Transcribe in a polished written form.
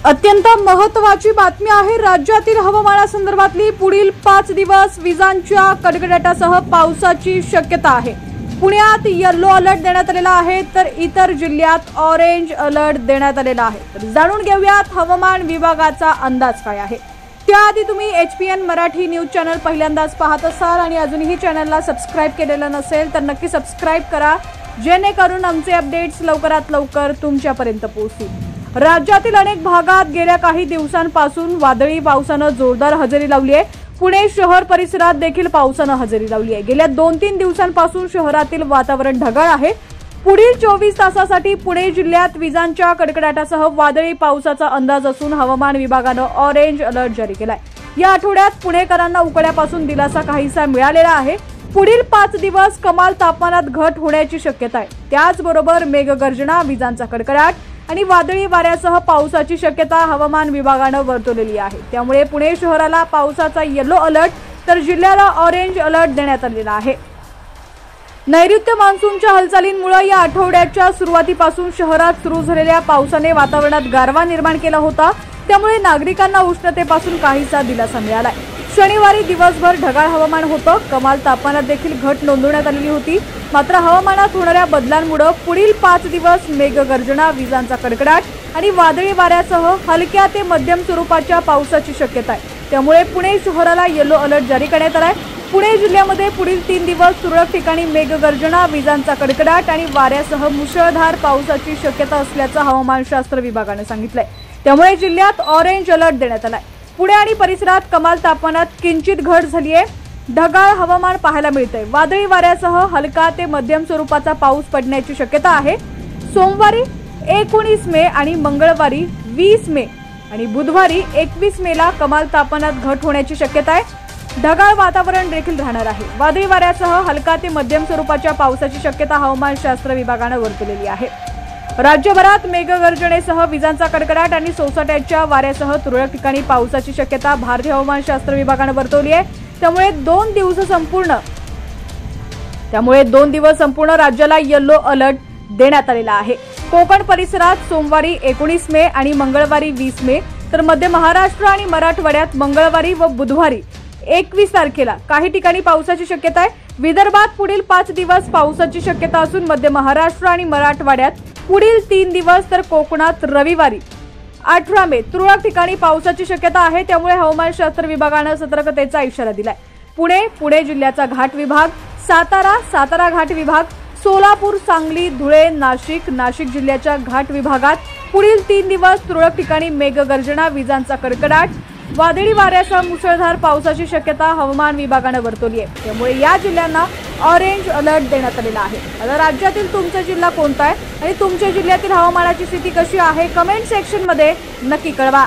अत्यंत महत्त्वाची बातमी आहे। राज्यातील हवामानासंदर्भातली पुढील 5 दिवस विजांच्या कडकडाटासह पावसाची शक्यता आहे। पुण्यात येलो अलर्ट देण्यात आलेला आहे, तर इतर जिल्ह्यात ऑरेंज अलर्ट देण्यात आलेला आहे। तर जाणून घेऊयात हवामान विभागाचा अंदाज काय आहे। त्याआधी तुम्ही HPN मराठी न्यूज चॅनल पहिल्यांदाच पाहत असाल आणि अजूनही चॅनलला सबस्क्राइब केलेलं नसेल तर नक्की सबस्क्राइब करा, जेणेकरून आमचे अपडेट्स लवकरात लवकर तुमच्यापर्यंत पोहोचतील। राज्यातील अनेक भागात गेल्या काही दिवसांपासून वादळी पावसानं जोरदार हजेरी लावली आहे। पुणे शहर परिसरात देखील पावसानं हजेरी लावली आहे। गेल्या 2-3 दिवसांपासून शहरातील वातावरण ढगाळ आहे। पुढील 24 तासासाठी पुणे जिल्ह्यात विजांच्या कडकडाटासह वादळी पावसाचा अंदाज असून हवामान विभागानं ऑरेंज अलर्ट जारी केलाय। या आठवड्यात पुणेकरांना उकाड्यापासून दिलासा काहीसा मिळालेला आहे। पुढील 5 दिवस कमाल तापमानात घट होण्याची शक्यता आहे। त्याचबरोबर मेघगर्जना, विजांचा कडकडाट आणि वादळी वाऱ्यासह पावसाची शक्यता हवामान विभागानं वर्तवलेली आहे। त्यामुळे पुणे शहराला पावसाचा येलो अलर्ट तर जिल्ह्याला ऑरेंज अलर्ट देण्यात आलेला आहे। नैऋत्य मान्सूनच्या हालचालींमुळे या आठवड्याच्या सुरुवातीपासून शहरात सुरू झालेल्या पावसाने वातावरणात गारवा निर्माण केला होता। त्यामुळे नागरिकांना उष्णतेपासून काहीसा दिलासा मिळालाय। शनिवारी दिवसभर ढगाळ हवामान होतं। कमाल तापमानात देखील घट नोंदवण्यात आलेली होती। मात्र हवामानात होणाऱ्या बदलांमुळे पुढील 5 दिवस मेघगर्जना, विजांचा कडकडाट आणि वादळी वाऱ्यासह हलक्या ते मध्यम स्वरूपाच्या पावसाची शक्यता आहे। त्यामुळे पुणे शहराला येलो अलर्ट जारी करण्यात आलाय। पुणे जिल्ह्यामध्ये पुढील 3 दिवस तुरळक ठिकाणी मेघगर्जना, विजांचा कडकडाट आणि वाऱ्यासह मुसळधार पावसाची शक्यता असल्याचं हवामानशास्त्र विभागाने सांगितलंय। त्यामुळे जिल्ह्यात ऑरेंज अलर्ट देण्यात आलाय। पुणे आणि परिसरात कमाल तापमानात किंचित घट झाली आहे। ढगाळ हवामान पाहायला मिळतंय। वादळी वाऱ्यासह हलका ते मध्यम स्वरूपाचा पाऊस पडण्याची शक्यता आहे। सोमवारी 19 मे आणि मंगळवारी 20 मे आणि बुधवारी 21 मेला कमाल तापमानात घट होण्याची शक्यता आहे। ढगाळ वातावरण देखील राहणार आहे। वादळी वाऱ्यासह हलका ते मध्यम स्वरूपाच्या पावसाची शक्यता हवामानशास्त्र विभागाने वर्तवलेली आहे। राज्यभरात मेघगर्जनेसह विजांचा कडकडाट आणि सोसाट्याच्या वाऱ्यासह तुरळक ठिकाणी पावसाची शक्यता भारतीय हवामानशास्त्र विभागाने वर्तवली आहे। त्यामुळे 2 दिवस संपूर्ण राज्याला येलो अलर्ट देण्यात आलेला आहे। कोकण परिसरात सोमवारी 19 मे आणि मंगळवारी 20 मे तर मध्य महाराष्ट्र आणि मराठवाड्यात मंगळवारी व बुधवारी 21 तारखेला काही ठिकाणी पावसाची शक्यता आहे। विदर्भात पुढील 5 दिवस पावसाची शक्यता असून मध्य महाराष्ट्र आणि मराठवाड्यात पुढील 3 दिवस तर कोकणात रविवारी 18 मे तुरळक ठिकाणी पावसाची शक्यता आहे। त्यामुळे हवामानशास्त्र विभागाने सतर्कतेचा इशारा दिलाय। पुणे जिल्ह्याचा घाट विभाग, सातारा घाट विभाग, सोलापूर, सांगली, धुळे, नाशिक जिल्ह्याच्या घाट विभागात पुढील 3 दिवस तुरळक ठिकाणी मेघगर्जना, विजांचा कडकडाट, वादळी वाऱ्यासह मुसळधार पावसाची शक्यता हवामान विभागाने वर्तवली आहे। त्यामुळे या जिल्ह्यांना ऑरेंज अलर्ट देण्यात आलेला आहे। आता राज्यातील तुमचा जिल्हा कोणता आहे आणि तुमच्या जिल्ह्यातील हवामानाची स्थिती कशी आहे, कमेंट सेक्शन मध्ये नक्की कळवा।